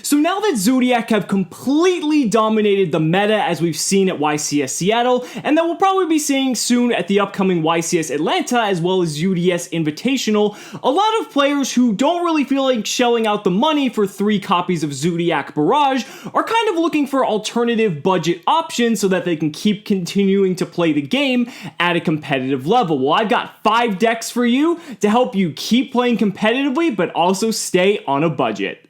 So now that Zodiac have completely dominated the meta as we've seen at YCS Seattle, and that we'll probably be seeing soon at the upcoming YCS Atlanta as well as UDS Invitational, a lot of players who don't really feel like shelling out the money for 3 copies of Zodiac Barrage are kind of looking for alternative budget options so that they can keep continuing to play the game at a competitive level. Well, I've got 5 decks for you to help you keep playing competitively but also stay on a budget.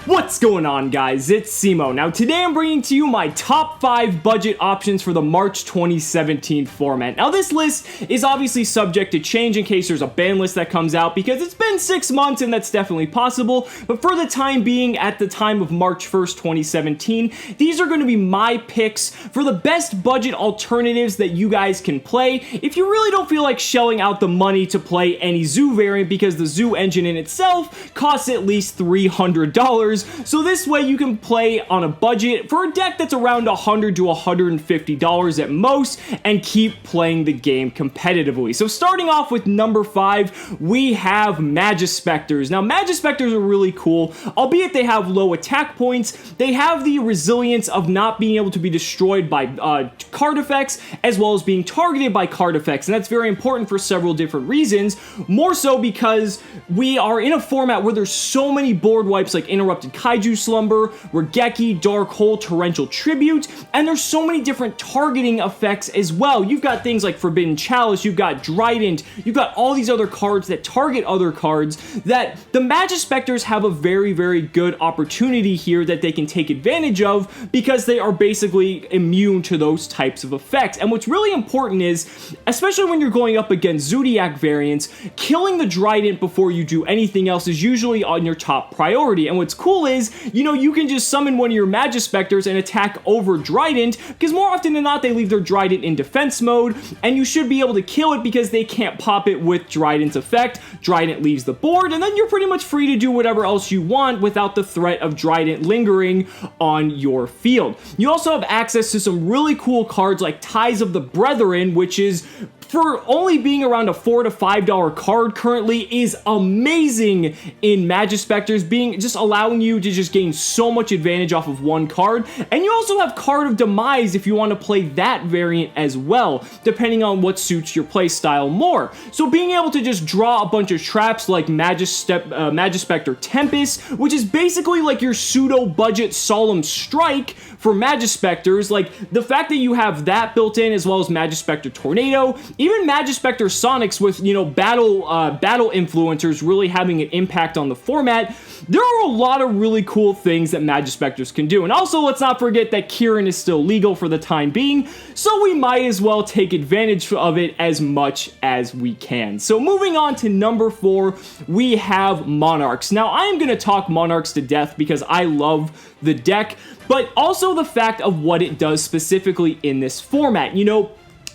What's going on, guys? It's Cimo. Now today I'm bringing to you my top 5 budget options for the March 2017 format. Now this list is obviously subject to change in case there's a ban list that comes out because it's been 6 months and that's definitely possible, but for the time being, at the time of March 1st, 2017, these are going to be my picks for the best budget alternatives that you guys can play if you really don't feel like shelling out the money to play any Zoo variant because the Zoo engine in itself costs at least $300. So this way you can play on a budget for a deck that's around $100 to $150 at most and keep playing the game competitively. So starting off with number 5, we have Majespecters. Now Majespecters are really cool, albeit they have low attack points. They have the resilience of not being able to be destroyed by card effects as well as being targeted by card effects, and that's very important for several different reasons, more so because we are in a format where there's so many board wipes like Interrupted Kaiju Slumber, Regeki, Dark Hole, Torrential Tribute, and there's so many different targeting effects as well. You've got things like Forbidden Chalice, you've got Trident, you've got all these other cards that target other cards that the Majespecters have a very, very good opportunity here that they can take advantage of because they are basically immune to those types of effects. And what's really important is, especially when you're going up against Zodiac variants, killing the Trident before you do anything else is usually on your top priority. And what's cool is, you know, you can just summon one of your Majespecters and attack over Trident, because more often than not they leave their Trident in defense mode, and you should be able to kill it because they can't pop it with Trident's effect. Trident leaves the board, and then you're pretty much free to do whatever else you want without the threat of Trident lingering on your field. You also have access to some really cool cards like Ties of the Brethren, which is, for only being around a $4 to $5 card currently, is amazing in Majespecters, being just allowing you to just gain so much advantage off of one card. And you also have Card of Demise if you want to play that variant as well, depending on what suits your play style more. So being able to just draw a bunch of traps like Majespecter Tempest, which is basically like your pseudo budget Solemn Strike for Majespecters, like the fact that you have that built in as well as Majespecter Tornado, even Majespecter Sonics with, you know, battle influencers really having an impact on the format. There are a lot of really cool things that Majespecters can do. And also, let's not forget that Kieran is still legal for the time being, so we might as well take advantage of it as much as we can. So moving on to number 4, we have Monarchs. Now, I am going to talk Monarchs to death because I love the deck, but also the fact of what it does specifically in this format. You know,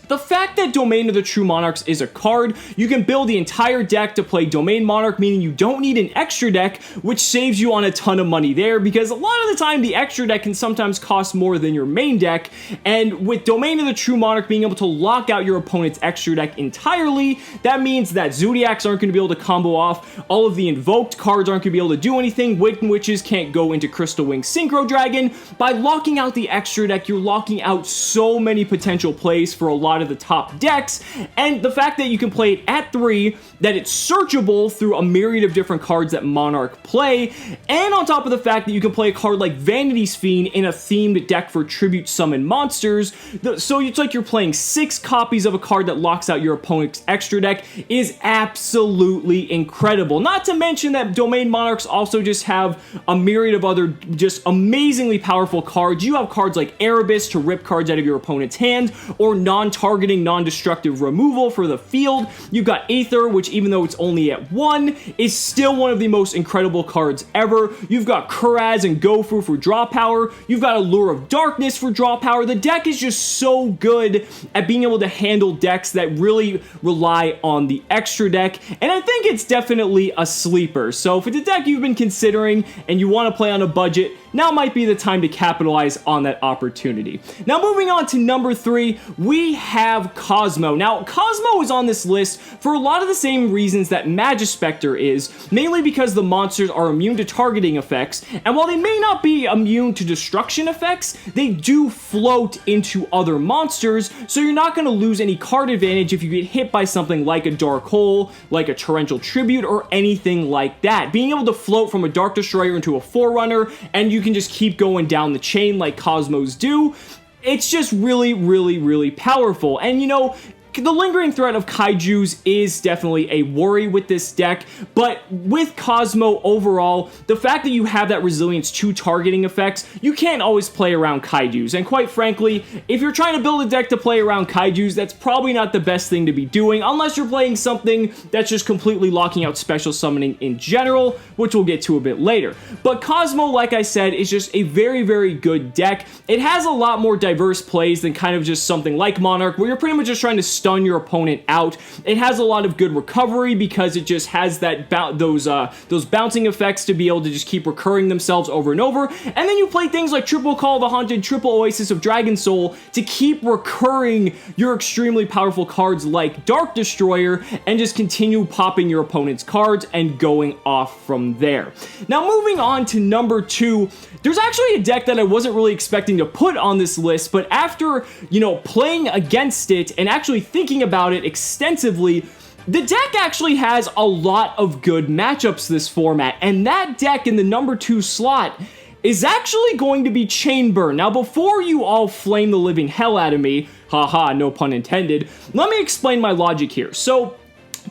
the fact that Domain of the True Monarchs is a card, you can build the entire deck to play Domain Monarch, meaning you don't need an extra deck, which saves you on a ton of money there, because a lot of the time the extra deck can sometimes cost more than your main deck, and with Domain of the True Monarch being able to lock out your opponent's extra deck entirely, that means that Zodiacs aren't going to be able to combo off, all of the invoked cards aren't going to be able to do anything, Wicked Witches can't go into Crystal Wing Synchro Dragon. By locking out the extra deck, you're locking out so many potential plays for a lot of the top decks, and the fact that you can play it at 3, that it's searchable through a myriad of different cards that Monarch play, and on top of the fact that you can play a card like Vanity's Fiend in a themed deck for tribute summon monsters, so it's like you're playing 6 copies of a card that locks out your opponent's extra deck, is absolutely incredible. Not to mention that Domain Monarchs also just have a myriad of other just amazingly powerful cards. You have cards like Erebus to rip cards out of your opponent's hand, or non-targeting, non-destructive removal for the field. You've got Aether, which even though it's only at 1, is still one of the most incredible cards ever. You've got Kuraz and Gofu for draw power. You've got Allure of Darkness for draw power. The deck is just so good at being able to handle decks that really rely on the extra deck, and I think it's definitely a sleeper. So if it's a deck you've been considering and you want to play on a budget, now might be the time to capitalize on that opportunity. Now moving on to number 3, we have Kozmo. Now Kozmo is on this list for a lot of the same reasons that Majespecter is, mainly because the monsters are immune to targeting effects, and while they may not be immune to destruction effects, they do float into other monsters, so you're not going to lose any card advantage if you get hit by something like a Dark Hole, like a Torrential Tribute, or anything like that. Being able to float from a Dark Destroyer into a Forerunner, and you can just keep going down the chain like Kozmos do, it's just really, really, really powerful. And you know, the lingering threat of kaijus is definitely a worry with this deck, but with Kozmo overall, the fact that you have that resilience to targeting effects, you can't always play around kaijus, and quite frankly, if you're trying to build a deck to play around kaijus, that's probably not the best thing to be doing, unless you're playing something that's just completely locking out special summoning in general, which we'll get to a bit later. But Kozmo, like I said, is just a very, very good deck. It has a lot more diverse plays than kind of just something like Monarch, where you're pretty much just trying to stun your opponent out. It has a lot of good recovery because it just has that those bouncing effects to be able to just keep recurring themselves over and over. And then you play things like Triple Call of the Haunted, Triple Oasis of Dragon Soul to keep recurring your extremely powerful cards like Dark Destroyer and just continue popping your opponent's cards and going off from there. Now moving on to number 2, there's actually a deck that I wasn't really expecting to put on this list, but after, you know, playing against it and actually thinking about it extensively, the deck actually has a lot of good matchups this format, and that deck in the number 2 slot is actually going to be Chainburn. Now, before you all flame the living hell out of me, haha, no pun intended, let me explain my logic here. So,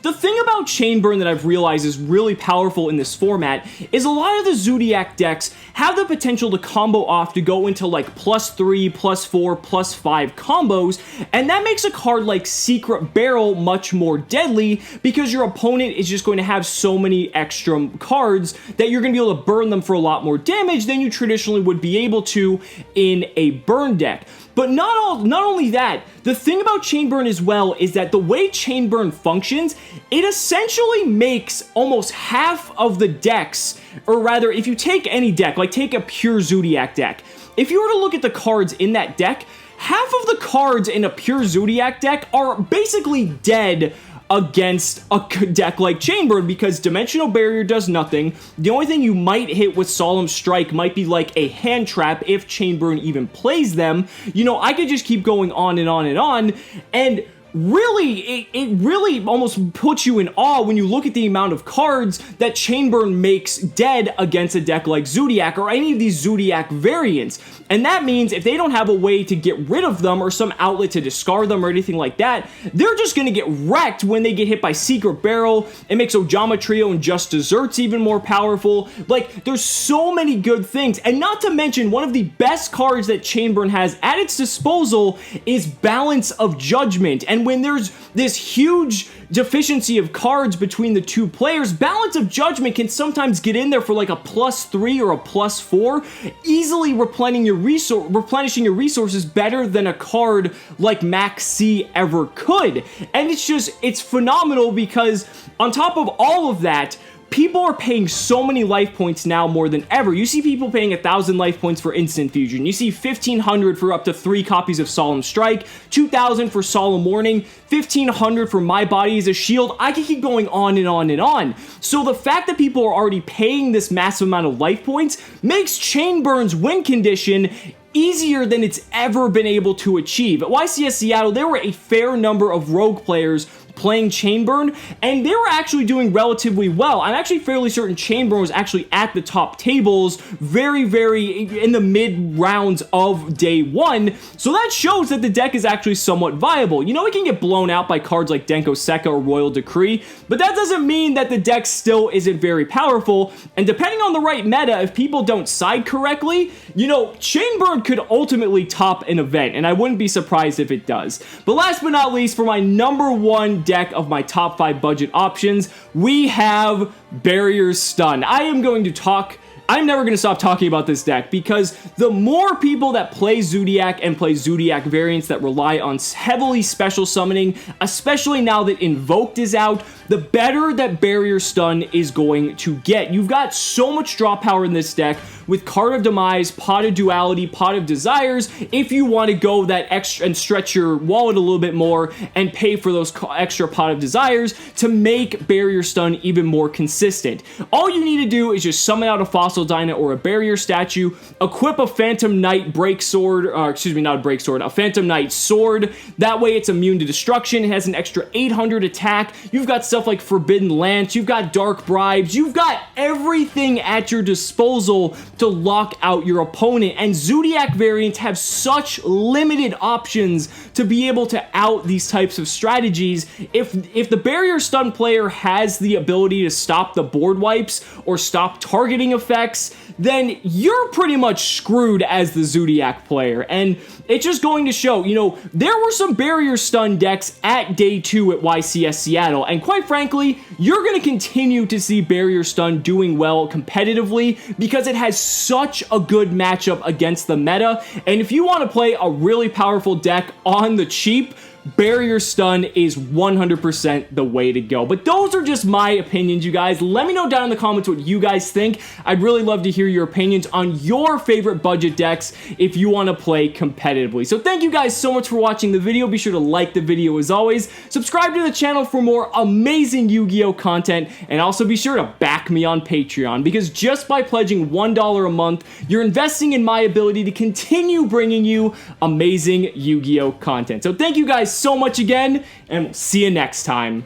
the thing about Chainburn that I've realized is really powerful in this format is a lot of the Zodiac decks have the potential to combo off to go into like +3, +4, +5 combos, and that makes a card like Secret Barrel much more deadly because your opponent is just going to have so many extra cards that you're going to be able to burn them for a lot more damage than you traditionally would be able to in a burn deck. But not only that, the thing about Chainburn as well is that the way Chainburn functions, it essentially makes almost half of the decks, or rather, if you take any deck, like take a pure Zodiac deck, if you were to look at the cards in that deck, half of the cards in a pure Zodiac deck are basically dead against a deck like Chainburn because Dimensional Barrier does nothing. The only thing you might hit with Solemn Strike might be like a hand trap if Chainburn even plays them. You know, I could just keep going on and on and on, and really, it really almost puts you in awe when you look at the amount of cards that Chainburn makes dead against a deck like Zodiac or any of these Zodiac variants. And that means if they don't have a way to get rid of them or some outlet to discard them or anything like that, they're just going to get wrecked when they get hit by Secret Barrel. It makes Ojama Trio and Just Desserts even more powerful. Like, there's so many good things. And not to mention, one of the best cards that Chainburn has at its disposal is Balance of Judgment. And when there's this huge deficiency of cards between the two players, Balance of Judgment can sometimes get in there for like a +3 or a +4, easily replenishing your resources better than a card like Max C ever could. And it's phenomenal because on top of all of that, people are paying so many life points now more than ever. You see people paying 1,000 life points for Instant Fusion. You see 1,500 for up to 3 copies of Solemn Strike, 2,000 for Solemn Warning, 1,500 for My Body as a Shield. I can keep going on and on and on. So the fact that people are already paying this massive amount of life points makes Chainburn's win condition easier than it's ever been able to achieve. At YCS Seattle, there were a fair number of Rogue players playing Chainburn, and they were actually doing relatively well. I'm actually fairly certain Chainburn was actually at the top tables very, very in the mid rounds of day 1, so that shows that the deck is actually somewhat viable. You know, it can get blown out by cards like Denko Sekka or Royal Decree, but that doesn't mean that the deck still isn't very powerful, and depending on the right meta, if people don't side correctly, you know, Chainburn could ultimately top an event, and I wouldn't be surprised if it does. But last but not least, for my number 1 deck of my top 5 budget options, we have Barrier Stun. I'm never going to stop talking about this deck because the more people that play Zodiac and play Zodiac variants that rely on heavily special summoning, especially now that Invoked is out, the better that Barrier Stun is going to get. You've got so much draw power in this deck. with Card of Demise, Pot of Duality, Pot of Desires, if you want to go that extra and stretch your wallet a little bit more and pay for those extra Pot of Desires to make Barrier Stun even more consistent. All you need to do is just summon out a Fossil Dyna or a Barrier statue, equip a Phantom Knight Break Sword, or excuse me, not a Break Sword, a Phantom Knight Sword. That way it's immune to destruction, it has an extra 800 attack, you've got stuff like Forbidden Lance, you've got Dark Bribes, you've got everything at your disposal to lock out your opponent, and Zodiac variants have such limited options to be able to out these types of strategies. If the Barrier Stun player has the ability to stop the board wipes or stop targeting effects, then you're pretty much screwed as the Zodiac player. And it's just going to show, you know, there were some Barrier Stun decks at day 2 at YCS Seattle, and quite frankly, you're going to continue to see Barrier Stun doing well competitively because it has such a good matchup against the meta. And if you want to play a really powerful deck on the cheap, Barrier Stun is 100% the way to go. But those are just my opinions, you guys. Let me know down in the comments what you guys think. I'd really love to hear your opinions on your favorite budget decks if you want to play competitively. So thank you guys so much for watching the video. Be sure to like the video as always. Subscribe to the channel for more amazing Yu-Gi-Oh content, and also be sure to back me on Patreon, because just by pledging $1 a month, you're investing in my ability to continue bringing you amazing Yu-Gi-Oh content. So thank you guys so much again, and we'll see you next time.